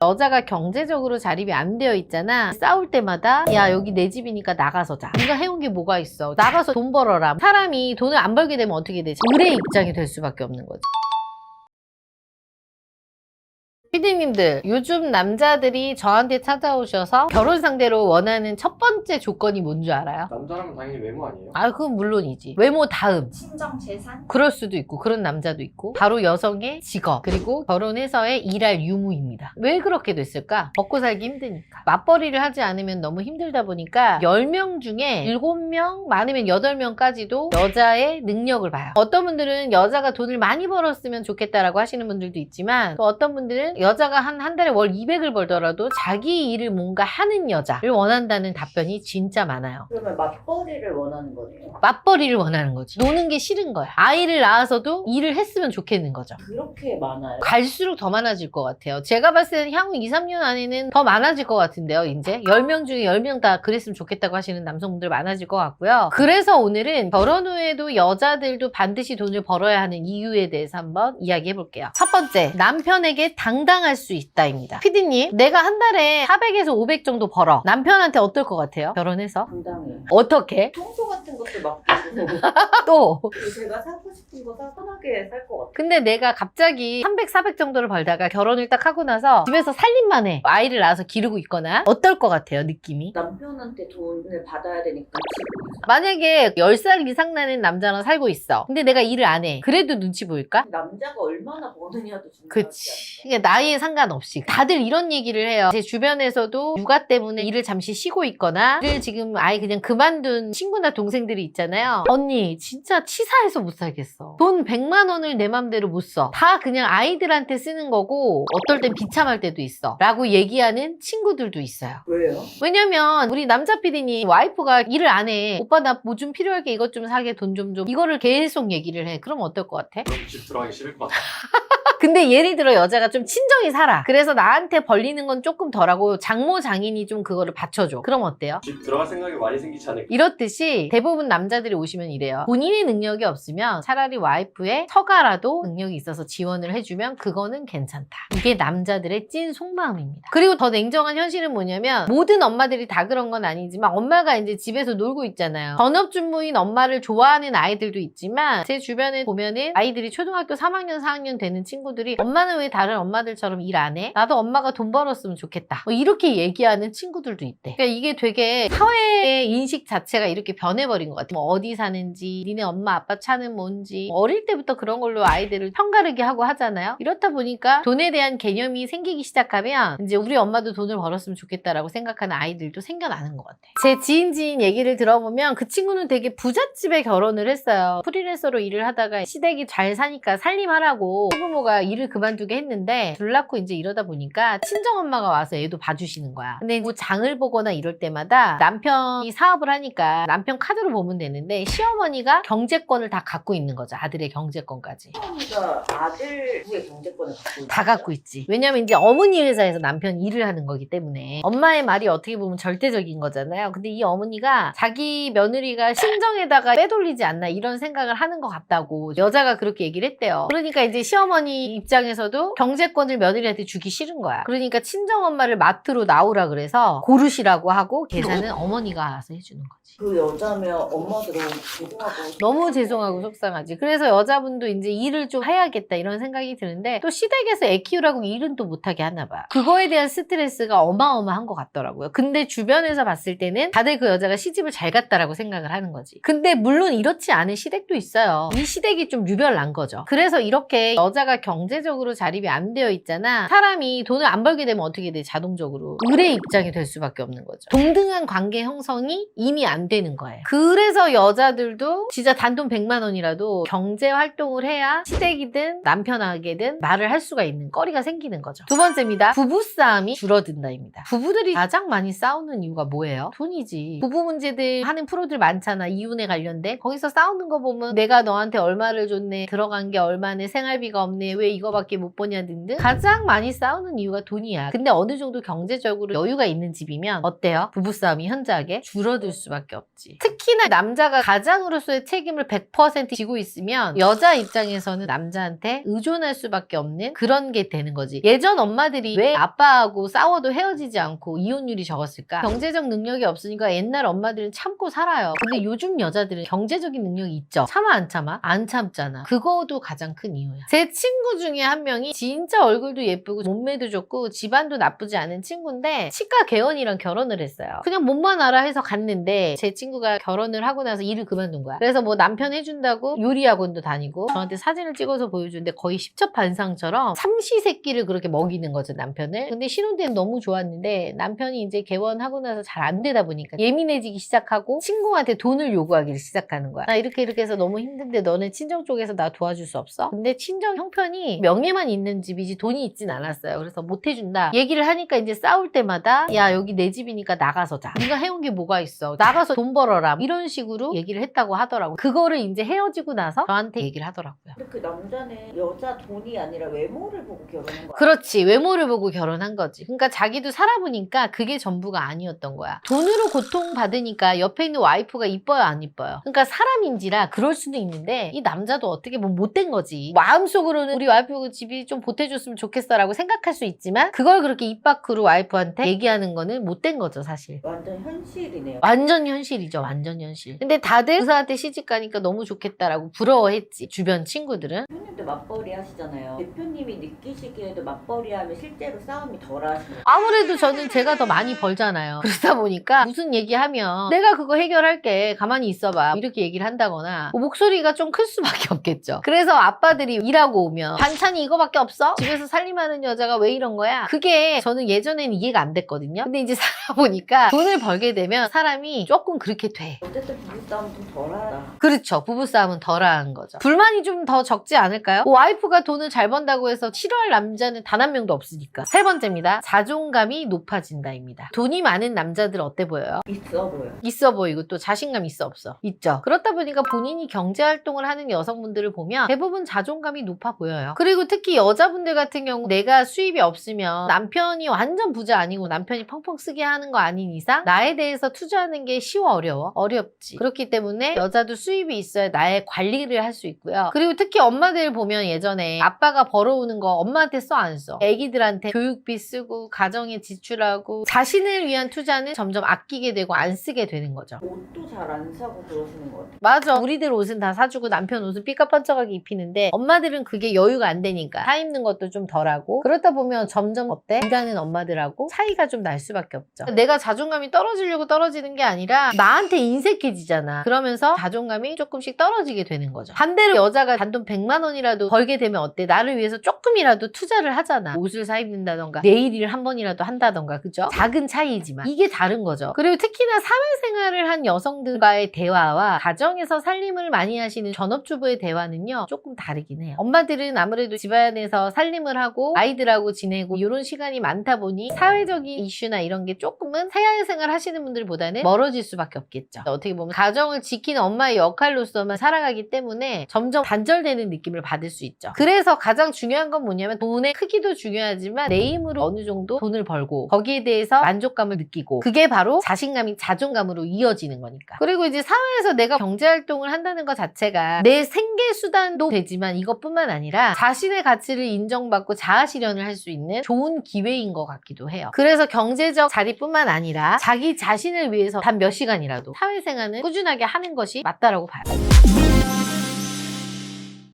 여자가 경제적으로 자립이 안 되어 있잖아. 싸울 때마다 야 여기 내 집이니까 나가서 자. 네가 해온 게 뭐가 있어. 나가서 돈 벌어라. 사람이 돈을 안 벌게 되면 어떻게 되지? 을의 입장이 될 수밖에 없는 거지. 피디님들, 요즘 남자들이 저한테 찾아오셔서 결혼 상대로 원하는 첫 번째 조건이 뭔 줄 알아요? 남자라면 당연히 외모 아니에요? 아, 그건 물론이지. 외모 다음. 친정 재산? 그럴 수도 있고 그런 남자도 있고 바로 여성의 직업 그리고 결혼해서의 일할 유무입니다. 왜 그렇게 됐을까? 먹고 살기 힘드니까. 맞벌이를 하지 않으면 너무 힘들다 보니까 10명 중에 7명 많으면 8명까지도 여자의 능력을 봐요. 어떤 분들은 여자가 돈을 많이 벌었으면 좋겠다라고 하시는 분들도 있지만 또 어떤 분들은 여자가 한 달에 월 200을 벌더라도 자기 일을 뭔가 하는 여자를 원한다는 답변이 진짜 많아요. 그러면 맞벌이를 원하는 거네요. 맞벌이를 원하는 거지. 노는 게 싫은 거야. 아이를 낳아서도 일을 했으면 좋겠는 거죠. 그렇게 많아요? 갈수록 더 많아질 것 같아요. 제가 봤을 때는 향후 2, 3년 안에는 더 많아질 것 같은데요. 이제 10명 중에 10명 다 그랬으면 좋겠다고 하시는 남성분들 많아질 것 같고요. 그래서 오늘은 결혼 후에도 여자들도 반드시 돈을 벌어야 하는 이유에 대해서 한번 이야기해 볼게요. 첫 번째, 남편에게 당당할 수 있다입니다. 피디님, 내가 한 달에 400에서 500 정도 벌어. 남편한테 어떨 것 같아요? 결혼해서? 당당해요. 어떻게? 청소 같은 것도 맡기고 또 그리고 제가 사고 싶은 거 편하게 살 것 같아요. 근데 내가 갑자기 300, 400 정도를 벌다가 결혼을 딱 하고 나서 집에서 살림만 해. 아이를 낳아서 기르고 있거나 어떨 것 같아요, 느낌이? 남편한테 돈을 받아야 되니까 지금 만약에 10살 이상 나는 남자랑 살고 있어. 근데 내가 일을 안 해. 그래도 눈치 보일까? 남자가 얼마나 버느냐도 중요하지 그치. 않을까? 이게 나이에 상관없이. 다들 이런 얘기를 해요. 제 주변에서도 육아 때문에 일을 잠시 쉬고 있거나 일을 지금 아예 그냥 그만둔 친구나 동생들이 있잖아요. 언니, 진짜 치사해서 못 살겠어. 돈 100만 원을 내 맘대로 못 써. 다 그냥 아이들한테 쓰는 거고 어떨 땐 비참할 때도 있어. 라고 얘기하는 친구들도 있어요. 왜요? 왜냐면 우리 남자 PD님 와이프가 일을 안 해. 오빠 나 뭐 좀 필요할 게 이것 좀 사게 돈 좀 줘. 이거를 계속 얘기를 해. 그럼 어떨 것 같아? 그럼 집 들어가기 싫을 것 같아요. 근데 예를 들어 여자가 좀 친정이 살아. 그래서 나한테 벌리는 건 조금 덜하고 장모 장인이 좀 그거를 받쳐줘. 그럼 어때요? 집 들어갈 생각이 많이 생기지 않을까? 이렇듯이 대부분 남자들이 오시면 이래요. 본인의 능력이 없으면 차라리 와이프의 처가라도 능력이 있어서 지원을 해주면 그거는 괜찮다. 이게 남자들의 찐 속마음입니다. 그리고 더 냉정한 현실은 뭐냐면 모든 엄마들이 다 그런 건 아니지만 엄마가 이제 집에서 놀고 있잖아요. 전업주부인 엄마를 좋아하는 아이들도 있지만 제 주변에 보면은 아이들이 초등학교 3학년, 4학년 되는 친구들이 엄마는 왜 다른 엄마들처럼 일 안 해? 나도 엄마가 돈 벌었으면 좋겠다. 뭐 이렇게 얘기하는 친구들도 있대. 그러니까 이게 되게 사회의 인식 자체가 이렇게 변해버린 것 같아. 뭐 어디 사는지, 니네 엄마 아빠 차는 뭔지 어릴 때부터 그런 걸로 아이들을 편가르게 하고 하잖아요. 이렇다 보니까 돈에 대한 개념이 생기기 시작하면 이제 우리 엄마도 돈을 벌었으면 좋겠다라고 생각하는 아이들도 생겨나는 것 같아. 제 지인 얘기를 들어보면 그 친구는 되게 부잣집에 결혼을 했어요. 프리랜서로 일을 하다가 시댁이 잘 사니까 살림하라고 부모가 일을 그만두게 했는데 둘 낳고 이제 이러다 보니까 친정엄마가 와서 애도 봐주시는 거야. 근데 뭐 장을 보거나 이럴 때마다 남편이 사업을 하니까 남편 카드로 보면 되는데 시어머니가 경제권을 다 갖고 있는 거죠. 아들의 경제권까지. 시어머니가 아들의 경제권을 갖고 있는 다 갖고 있지. 왜냐면 이제 어머니 회사에서 남편이 일을 하는 거기 때문에 엄마의 말이 어떻게 보면 절대적인 거잖아요. 근데 이 어머니가 자기 며느리가 친정에다가 빼돌리지 않나 이런 생각을 하는 것 같다고 여자가 그렇게 얘기를 했대요. 그러니까 이제 시어머니 입장에서도 경제권을 며느리한테 주기 싫은 거야. 그러니까 친정엄마를 마트로 나오라 그래서 고르시라고 하고 계산은 어머니가 알아서 해주는 거지. 그 여자면 엄마들은 죄송하고 너무 죄송하고 속상하지. 그래서 여자분도 이제 일을 좀 해야겠다 이런 생각이 드는데 또 시댁에서 애 키우라고 일은 또 못하게 하나 봐. 그거에 대한 스트레스가 어마어마한 것 같더라고요. 근데 주변에서 봤을 때는 다들 그 여자가 시집을 잘 갔다라고 생각을 하는 거지. 근데 물론 이렇지 않은 시댁도 있어요. 이 시댁이 좀 유별난 거죠. 그래서 이렇게 여자가 경제적으로 자립이 안 되어 있잖아. 사람이 돈을 안 벌게 되면 어떻게 돼? 자동적으로 을의 입장이 될 수밖에 없는 거죠. 동등한 관계 형성이 이미 안 되는 거예요. 그래서 여자들도 진짜 단돈 100만 원이라도 경제 활동을 해야 시댁이든 남편에게든 말을 할 수가 있는 거리가 생기는 거죠. 두 번째입니다. 부부싸움이 줄어든다입니다. 부부들이 가장 많이 싸우는 이유가 뭐예요? 돈이지. 부부 문제들 하는 프로들 많잖아. 이혼에 관련된. 거기서 싸우는 거 보면 내가 너한테 얼마를 줬네. 들어간 게 얼마네. 생활비가 없네. 사람인데 왜 이거밖에 못 버냐 등등 가장 많이 싸우는 이유가 돈이야. 근데 어느 정도 경제적으로 여유가 있는 집이면 어때요? 부부싸움이 현저하게 줄어들 수밖에 없지. 특히나 남자가 가장으로서의 책임을 100% 지고 있으면 여자 입장에서는 남자한테 의존할 수밖에 없는 그런 게 되는 거지. 예전 엄마들이 왜 아빠하고 싸워도 헤어지지 않고 이혼율이 적었을까? 경제적 능력이 없으니까 옛날 엄마들은 참고 살아요. 근데 요즘 여자들은 경제적인 능력이 있죠. 참아 안 참아? 안 참잖아. 그거도 가장 큰 이유야. 제 친구 중에 한 명이 진짜 얼굴도 예쁘고 몸매도 좋고 집안도 나쁘지 않은 친구인데 치과 개원이랑 결혼을 했어요. 그냥 몸만 알아 해서 갔는데 제 친구가 결혼을 하고 나서 일을 그만둔 거야. 그래서 뭐 남편 해준다고 요리학원도 다니고 저한테 사진을 찍어서 보여주는데 거의 십첩반상처럼 삼시세끼를 그렇게 먹이는 거죠, 남편을. 근데 신혼 때는 너무 좋았는데 남편이 이제 개원하고 나서 잘 안 되다 보니까 예민해지기 시작하고 친구한테 돈을 요구하기 시작하는 거야. 나 이렇게 해서 너무 힘든데 너네 친정 쪽에서 나 도와줄 수 없어? 근데 친정 형편이 명예만 있는 집이지 돈이 있진 않았어요. 그래서 못 해준다. 얘기를 하니까 이제 싸울 때마다 야 여기 내 집이니까 나가서 자. 네가 해온 게 뭐가 있어. 나가서 돈 벌어라. 이런 식으로 얘기를 했다고 하더라고요. 그거를 이제 헤어지고 나서 저한테 얘기를 하더라고요. 근데 그 남자는 여자 돈이 아니라 외모를 보고 결혼한 거야. 그렇지. 외모를 보고 결혼한 거지. 그러니까 자기도 살아보니까 그게 전부가 아니었던 거야. 돈으로 고통받으니까 옆에 있는 와이프가 이뻐요 안 이뻐요? 그러니까 사람인지라 그럴 수도 있는데 이 남자도 어떻게 보면 못된 거지. 마음속으로는 우리 와이프 집이 좀 보태줬으면 좋겠어 라고 생각할 수 있지만 그걸 그렇게 입 밖으로 와이프한테 얘기하는 거는 못된 거죠 사실. 완전 현실이네요. 완전 현실이죠. 완전 현실. 근데 다들 의사한테 시집 가니까 너무 좋겠다라고 부러워했지. 주변 친구들은. 대표님도 맞벌이 하시잖아요. 대표님이 느끼시기에도 맞벌이 하면 실제로 싸움이 덜 하시나요? 아무래도 저는 제가 더 많이 벌잖아요. 그러다 보니까 무슨 얘기하면 내가 그거 해결할게. 가만히 있어봐. 이렇게 얘기를 한다거나 목소리가 좀 클 수밖에 없겠죠. 그래서 아빠들이 일하고 오면 반찬이 이거밖에 없어? 집에서 살림하는 여자가 왜 이런 거야? 그게 저는 예전에는 이해가 안 됐거든요. 근데 이제 살아보니까 돈을 벌게 되면 사람이 조금 그렇게 돼. 어쨌든 부부싸움 좀 덜하다. 그렇죠. 부부싸움은 덜한 거죠. 불만이 좀 더 적지 않을까요? 와이프가 돈을 잘 번다고 해서 싫어할 남자는 단 한 명도 없으니까. 세 번째입니다. 자존감이 높아진다입니다. 돈이 많은 남자들 어때 보여요? 있어 보여. 있어 보이고 또 자신감 있어 없어? 있죠. 그렇다 보니까 본인이 경제활동을 하는 여성분들을 보면 대부분 자존감이 높아 보여요. 그리고 특히 여자분들 같은 경우 내가 수입이 없으면 남편이 완전 부자 아니고 남편이 펑펑 쓰게 하는 거 아닌 이상 나에 대해서 투자하는 게 쉬워 어려워? 어렵지. 그렇기 때문에 여자도 수입이 있어야 나의 관리를 할 수 있고요. 그리고 특히 엄마들 보면 예전에 아빠가 벌어오는 거 엄마한테 써 안 써? 애기들한테 교육비 쓰고 가정에 지출하고 자신을 위한 투자는 점점 아끼게 되고 안 쓰게 되는 거죠. 옷도 잘 안 사고 그러시는 것 같아요. 맞아. 우리들 옷은 다 사주고 남편 옷은 삐까뻔쩍하게 입히는데 엄마들은 그게 여유가 안 되니까 사 입는 것도 좀 덜하고 그러다 보면 점점 어때? 일하는 엄마들하고 차이가 좀 날 수밖에 없죠. 내가 자존감이 떨어지려고 떨어지는 게 아니라 나한테 인색해지잖아. 그러면서 자존감이 조금씩 떨어지게 되는 거죠. 반대로 여자가 단돈 100만 원이라도 벌게 되면 어때? 나를 위해서 조금이라도 투자를 하잖아. 옷을 사 입는다던가 네일을 한 번이라도 한다던가 그죠? 작은 차이지만 이게 다른 거죠. 그리고 특히나 사회생활을 한 여성들과의 대화와 가정에서 살림을 많이 하시는 전업주부의 대화는요 조금 다르긴 해요. 엄마들은 아무래도 집안에서 살림을 하고 아이들하고 지내고 이런 시간이 많다 보니 사회적인 이슈나 이런 게 조금은 사회생활 하시는 분들보다는 멀어질 수밖에 없겠죠. 어떻게 보면 가정을 지키는 엄마의 역할로서만 살아가기 때문에 점점 단절되는 느낌을 받을 수 있죠. 그래서 가장 중요한 건 뭐냐면 돈의 크기도 중요하지만 내 힘으로 어느 정도 돈을 벌고 거기에 대해서 만족감을 느끼고 그게 바로 자신감이 자존감으로 이어지는 거니까. 그리고 이제 사회에서 내가 경제활동을 한다는 것 자체가 내 생계수단도 되지만 이것뿐만 아니라 자신의 가치를 인정받고 자아실현을 할 수 있는 좋은 기회인 것 같기도 해요. 그래서 경제적 자리뿐만 아니라 자기 자신을 위해서 단 몇 시간이라도 사회생활은 꾸준하게 하는 것이 맞다라고 봐요.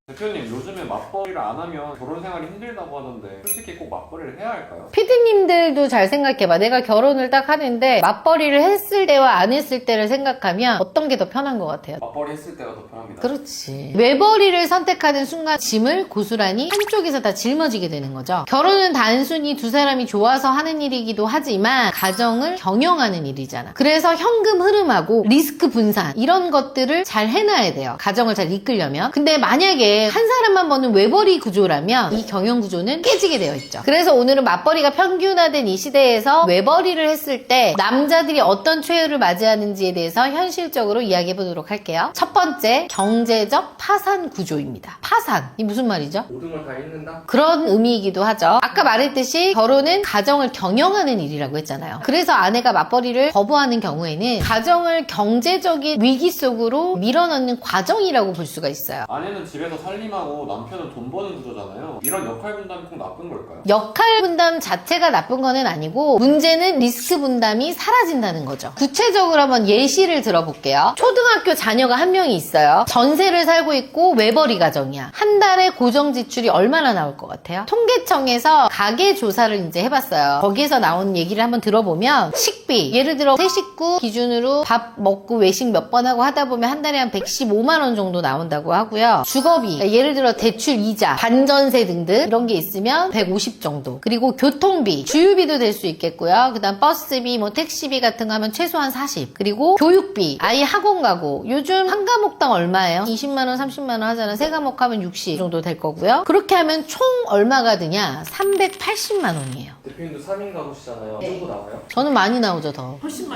대표님 요즘에 맞벌이를 안 하면 결혼 생활이 힘들다고 하던데 솔직히 꼭 맞벌이를 해야 할까요? 피디님들도 잘 생각해봐. 내가 결혼을 딱 하는데 맞벌이를 했을 때와 안 했을 때를 생각하면 어떤 게 더 편한 것 같아요? 맞벌이 했을 때가 더 편합니다. 그렇지. 외벌이를 선택하는 순간 짐을 고스란히 한쪽에서 다 짊어지게 되는 거죠. 결혼은 단순히 두 사람이 좋아서 하는 일이기도 하지만 가정을 경영하는 일이잖아. 그래서 현금 흐름하고 리스크 분산 이런 것들을 잘 해놔야 돼요. 가정을 잘 이끌려면. 근데 만약에 게 한 사람만 버는 외벌이 구조라면 이 경영 구조는 깨지게 되어 있죠. 그래서 오늘은 맞벌이가 평균화된 이 시대에서 외벌이를 했을 때 남자들이 어떤 최후를 맞이하는지에 대해서 현실적으로 이야기해 보도록 할게요. 첫 번째, 경제적 파산 구조입니다. 파산, 이 무슨 말이죠? 모든 걸 다 잃는다? 그런 의미이기도 하죠. 아까 말했듯이 결혼은 가정을 경영하는 일이라고 했잖아요. 그래서 아내가 맞벌이를 거부하는 경우에는 가정을 경제적인 위기 속으로 밀어넣는 과정이라고 볼 수가 있어요. 아내는 집에서 살림하고 남편은 돈 버는 구조잖아요. 이런 역할 분담이 꼭 나쁜 걸까요? 역할 분담 자체가 나쁜 거는 아니고 문제는 리스크 분담이 사라진다는 거죠. 구체적으로 한번 예시를 들어볼게요. 초등학교 자녀가 한 명이 있어요. 전세를 살고 있고 외벌이 가정이야. 한 달에 고정 지출이 얼마나 나올 것 같아요? 통계청에서 가계 조사를 이제 해봤어요. 거기에서 나온 얘기를 한번 들어보면 식비, 예를 들어 세 식구 기준으로 밥 먹고 외식 몇 번 하고 하다 보면 한 달에 한 115만 원 정도 나온다고 하고요. 주거비, 예를 들어 대출 이자, 반전세 등등 이런 게 있으면 150 정도. 그리고 교통비, 주유비도 될 수 있겠고요. 그 다음 버스비, 뭐 택시비 같은 거 하면 최소한 40. 그리고 교육비, 아이 학원 가고 요즘 한 과목당 얼마예요? 20만 원, 30만 원 하잖아. 세 과목 하면 60 정도 될 거고요. 그렇게 하면 총 얼마가 드냐? 380만 원이에요. 대표님도 3인 가구시잖아요. 이 정도 나와요? 저는 많이 나오죠, 더. 훨씬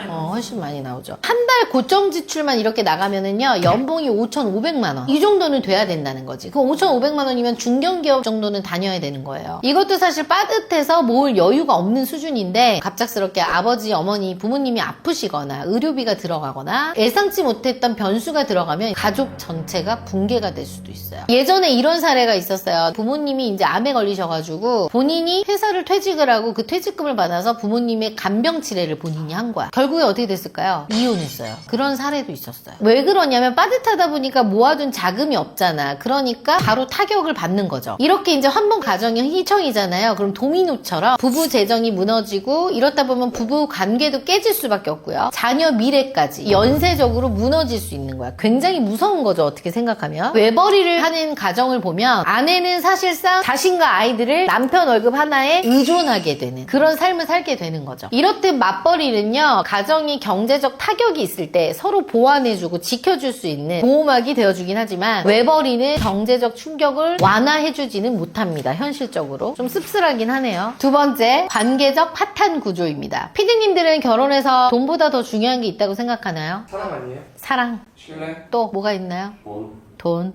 많이 나오죠. 한 달 고정 지출만 이렇게 나가면은요, 연봉이 5,500만 원. 이 정도는 돼야 된다는 거지. 그 5,500만 원이면 중견기업 정도는 다녀야 되는 거예요. 이것도 사실 빠듯해서 모을 여유가 없는 수준인데, 갑작스럽게 아버지, 어머니, 부모님이 아프시거나, 의료비가 들어가거나, 예상치 못했던 변수가 들어가면 가족 전체가 붕괴가 될 수도 있어요. 예전에 이런 사례가 있었어요. 부모님이 이제 암에 걸리셔가지고, 본인이 회사를 퇴직을 하고 그 퇴직금을 받아서 부모님의 간병 치레를 본인이 한 거야. 결국에 어떻게 됐을까요? 이혼했어요. 그런 사례도 있었어요. 왜 그러냐면 빠듯하다 보니까 모아둔 자금이 없잖아. 그러니까 바로 타격을 받는 거죠. 이렇게 이제 한 번 가정이 휘청이잖아요. 그럼 도미노처럼 부부 재정이 무너지고 이렇다 보면 부부 관계도 깨질 수밖에 없고요. 자녀 미래까지 연쇄적으로 무너질 수 있는 거야. 굉장히 무서운 거죠. 어떻게 생각하면. 외벌이를 하는 가정을 보면 아내는 사실상 자신과 아이들을 남편 월급 하나에 의존하게 되는 그런 삶을 살게 되는 거죠. 이렇듯 맞벌이는요, 가정이 경제적 타격이 있을 때 서로 보완해주고 지켜줄 수 있는 보호막이 되어주긴 하지만 외벌이는 경제적 충격을 완화해주지는 못합니다. 현실적으로. 좀 씁쓸하긴 하네요. 두 번째, 관계적 파탄 구조입니다. 피디님들은 결혼해서 돈보다 더 중요한 게 있다고 생각하나요? 사랑 아니에요? 사랑. 신뢰? 또 뭐가 있나요? 돈? 돈.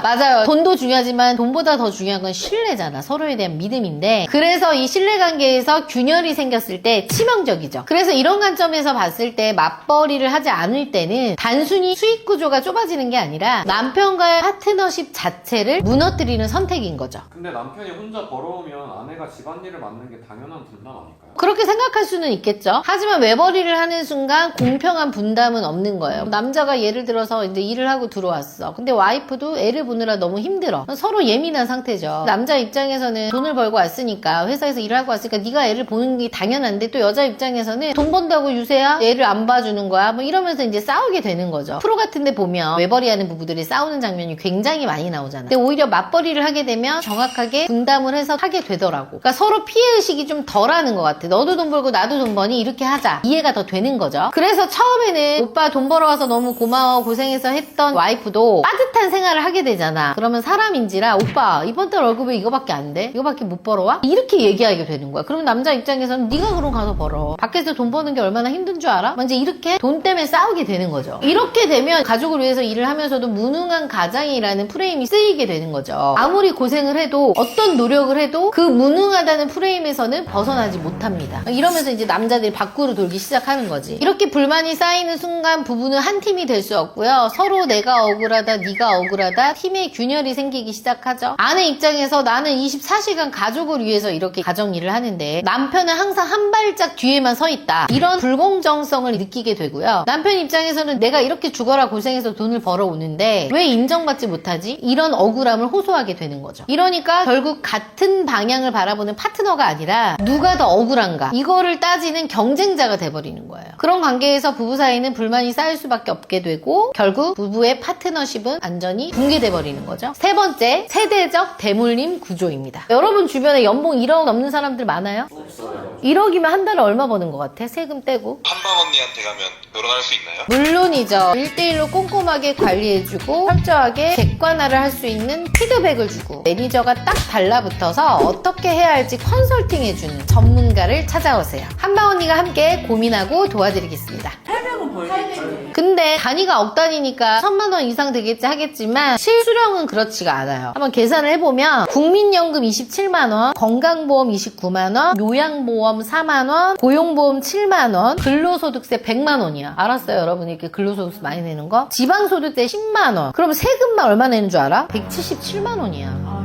맞아요. 돈도 중요하지만 돈보다 더 중요한 건 신뢰잖아. 서로에 대한 믿음인데, 그래서 이 신뢰관계에서 균열이 생겼을 때 치명적이죠. 그래서 이런 관점에서 봤을 때 맞벌이를 하지 않을 때는 단순히 수익 구조가 좁아지는 게 아니라 남편과의 파트너십 자체를 무너뜨리는 선택인 거죠. 근데 남편이 혼자 벌어오면 아내가 집안일을 맡는 게 당연한 분담 아닐까요? 그렇게 생각할 수는 있겠죠. 하지만 외벌이를 하는 순간 공평한 분담은 없는 거예요. 남자가 예를 들어서 이제 일을 하고 들어왔어. 근데 와이프도 애를 보느라 너무 힘들어. 서로 예민한 상태죠. 남자 입장에서는 돈을 벌고 왔으니까, 회사에서 일하고 왔으니까 네가 애를 보는 게 당연한데, 또 여자 입장에서는 돈 번다고 유세야? 애를 안 봐주는 거야? 뭐 이러면서 이제 싸우게 되는 거죠. 프로 같은 데 보면 외벌이하는 부부들이 싸우는 장면이 굉장히 많이 나오잖아. 근데 오히려 맞벌이를 하게 되면 정확하게 분담을 해서 하게 되더라고. 그러니까 서로 피해의식이 좀 덜하는 것 같아. 너도 돈 벌고 나도 돈 버니? 이렇게 하자. 이해가 더 되는 거죠. 그래서 처음에는 오빠 돈 벌어와서 너무 고마워, 고생해서 했던 와이프도 빠듯한 생활을 하게 되잖아. 그러면 사람인지라, 오빠 이번 달 월급에 이거밖에 안 돼? 이거밖에 못 벌어와? 이렇게 얘기하게 되는 거야. 그러면 남자 입장에서는 네가 그럼 가서 벌어. 밖에서 돈 버는 게 얼마나 힘든 줄 알아? 이제 이렇게 돈 때문에 싸우게 되는 거죠. 이렇게 되면 가족을 위해서 일을 하면서도 무능한 가장이라는 프레임이 쓰이게 되는 거죠. 아무리 고생을 해도, 어떤 노력을 해도 그 무능하다는 프레임에서는 벗어나지 못합니다. 이러면서 이제 남자들이 밖으로 돌기 시작하는 거지. 이렇게 불만이 쌓이는 순간 부부는 한 팀이 될 수 없고요. 서로 내가 억울하다, 네가 억울하다, 팀의 균열이 생기기 시작하죠. 아내 입장에서 나는 24시간 가족을 위해서 이렇게 가정 일을 하는데 남편은 항상 한 발짝 뒤에만 서 있다. 이런 불공정성을 느끼게 되고요. 남편 입장에서는 내가 이렇게 죽어라 고생해서 돈을 벌어오는데 왜 인정받지 못하지? 이런 억울함을 호소하게 되는 거죠. 이러니까 결국 같은 방향을 바라보는 파트너가 아니라 누가 더 억울한가, 이거를 따지는 경쟁자가 돼버리는 거예요. 그런 관계에서 부부 사이는 불만이 쌓일 수밖에 없게 되고 결국 부부의 파트너십은 완전히 붕괴돼 버리는 거죠. 세 번째, 세대적 대물림 구조입니다. 여러분 주변에 연봉 1억 넘는 사람들 많아요? 없어요. 1억이요. 1억이면 한 달에 얼마 버는 것 같아? 세금 떼고? 한방 언니한테 가면 결혼할 수 있나요? 물론이죠. 1대1로 꼼꼼하게 관리해주고 철저하게 객관화를 할 수 있는 피드백을 주고 매니저가 딱 달라붙어서 어떻게 해야 할지 컨설팅해주는 전문가를 찾아오세요. 한방 언니가 함께 고민하고 도와드리겠습니다. 800원 벌겠지. 근데 단위가 억 단위니까 1000만 원 이상 되겠지 하겠지만 실수령은 그렇지가 않아요. 한번 계산을 해보면 국민연금 27만 원, 건강보험 29만 원, 요양보험 4만 원, 고용보험 7만 원, 근로소득세 100만 원이야. 알았어요, 여러분 이렇게 근로소득세 많이 내는 거? 지방소득세 10만 원. 그럼 세금만 얼마 내는 줄 알아? 177만 원이야.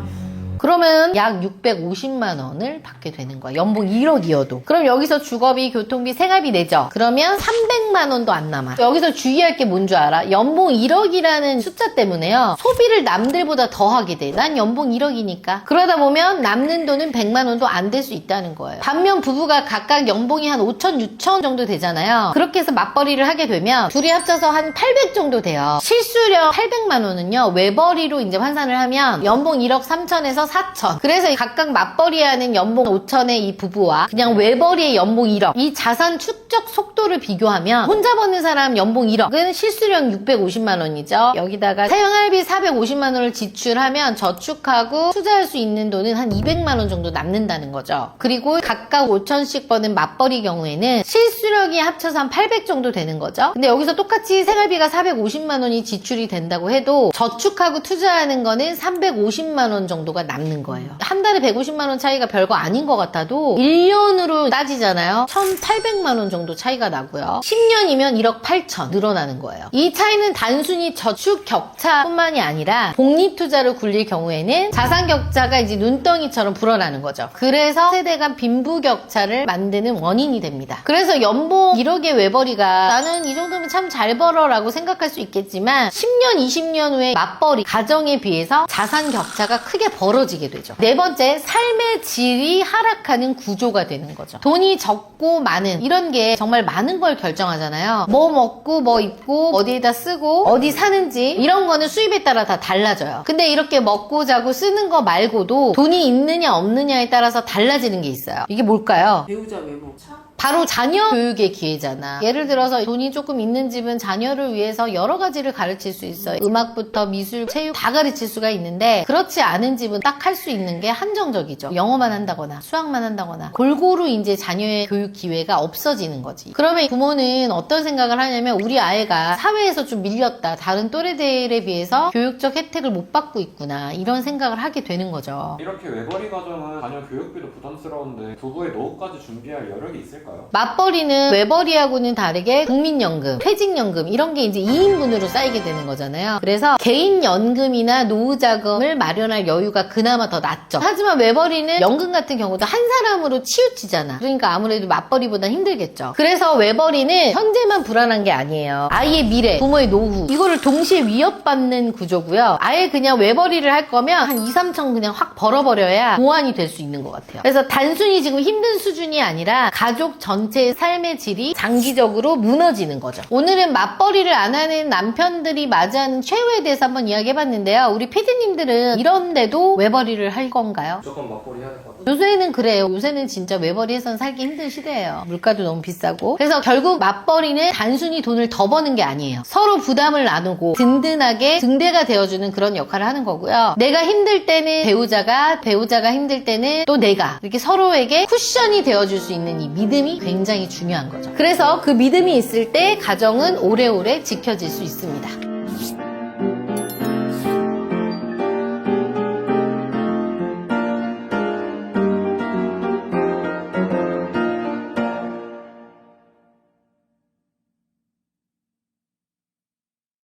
그러면 약 650만 원을 받게 되는 거야. 연봉 1억이어도. 그럼 여기서 주거비, 교통비, 생활비 내죠. 그러면 300만 원도 안 남아. 여기서 주의할 게 뭔 줄 알아? 연봉 1억이라는 숫자 때문에요. 소비를 남들보다 더 하게 돼. 난 연봉 1억이니까. 그러다 보면 남는 돈은 100만 원도 안 될 수 있다는 거예요. 반면 부부가 각각 연봉이 한 5천, 6천 정도 되잖아요. 그렇게 해서 맞벌이를 하게 되면 둘이 합쳐서 한 800 정도 돼요. 실수령 800만 원은요. 외벌이로 이제 환산을 하면 연봉 1억 3천에서 4천. 그래서 각각 맞벌이하는 연봉 5천의 이 부부와 그냥 외벌이의 연봉 1억. 이 자산 축적 속도를 비교하면 혼자 버는 사람 연봉 1억은 실수령 650만 원이죠. 여기다가 생활비 450만 원을 지출하면 저축하고 투자할 수 있는 돈은 한 200만 원 정도 남는다는 거죠. 그리고 각각 5천씩 버는 맞벌이 경우에는 실수령이 합쳐서 한 800 정도 되는 거죠. 근데 여기서 똑같이 생활비가 450만 원이 지출이 된다고 해도 저축하고 투자하는 거는 350만 원 정도가 남는 거예요. 한 달에 150만 원 차이가 별거 아닌 것 같아도 1년으로 따지잖아요. 1,800만 원 정도 차이가 나고요. 10년이면 1억 8천 늘어나는 거예요. 이 차이는 단순히 저축 격차뿐만이 아니라 복리투자를 굴릴 경우에는 자산 격차가 이제 눈덩이처럼 불어나는 거죠. 그래서 세대 간 빈부격차를 만드는 원인이 됩니다. 그래서 연봉 1억의 외벌이가 나는 이 정도면 참 잘 벌어 라고 생각할 수 있겠지만 10년, 20년 후에 맞벌이 가정에 비해서 자산 격차가 크게 벌어지게 되죠. 네 번째, 삶의 질이 하락하는 구조가 되는 거죠. 돈이 적고 많은 이런 게 정말 많은 걸 결정하잖아요. 뭐 먹고 뭐 입고 어디에다 쓰고 어디 사는지 이런 거는 수입에 따라 다 달라져요. 근데 이렇게 먹고 자고 쓰는 거 말고도 돈이 있느냐 없느냐에 따라서 달라지는 게 있어요. 이게 뭘까요? 배우자 외모. 바로 자녀 교육의 기회잖아. 예를 들어서 돈이 조금 있는 집은 자녀를 위해서 여러 가지를 가르칠 수 있어요. 음악부터 미술, 체육 다 가르칠 수가 있는데 그렇지 않은 집은 딱 할 수 있는 게 한정적이죠. 영어만 한다거나 수학만 한다거나 골고루 이제 자녀의 교육 기회가 없어지는 거지. 그러면 부모는 어떤 생각을 하냐면 우리 아이가 사회에서 좀 밀렸다. 다른 또래들에 비해서 교육적 혜택을 못 받고 있구나. 이런 생각을 하게 되는 거죠. 이렇게 외벌이 가정은 자녀 교육비도 부담스러운데 부부의 노후까지 준비할 여력이 있을까요? 맞벌이는 외벌이하고는 다르게 국민연금, 퇴직연금 이런 게 이제 2인분으로 쌓이게 되는 거잖아요. 그래서 개인연금이나 노후자금을 마련할 여유가 그나마 더 낫죠. 하지만 외벌이는 연금 같은 경우도 한 사람으로 치우치잖아. 그러니까 아무래도 맞벌이보다 힘들겠죠. 그래서 외벌이는 현재만 불안한 게 아니에요. 아이의 미래, 부모의 노후 이거를 동시에 위협받는 구조고요. 아예 그냥 외벌이를 할 거면 한 2, 3천 그냥 확 벌어버려야 보완이 될 수 있는 것 같아요. 그래서 단순히 지금 힘든 수준이 아니라 가족 전체의 삶의 질이 장기적으로 무너지는 거죠. 오늘은 맞벌이를 안 하는 남편들이 맞이하는 최후에 대해서 한번 이야기해봤는데요. 우리 PD님들은 이런데도 외벌이를 할 건가요? 무조건 맞벌이 해야 될 것 같아요. 요새는 그래요. 요새는 진짜 외벌이해서는 살기 힘든 시대예요. 물가도 너무 비싸고. 그래서 결국 맞벌이는 단순히 돈을 더 버는 게 아니에요. 서로 부담을 나누고 든든하게 등대가 되어주는 그런 역할을 하는 거고요. 내가 힘들 때는 배우자가 힘들 때는 또 내가 이렇게 서로에게 쿠션이 되어줄 수 있는 이 믿음이 굉장히 중요한 거죠. 그래서 그 믿음이 있을 때 가정은 오래오래 지켜질 수 있습니다.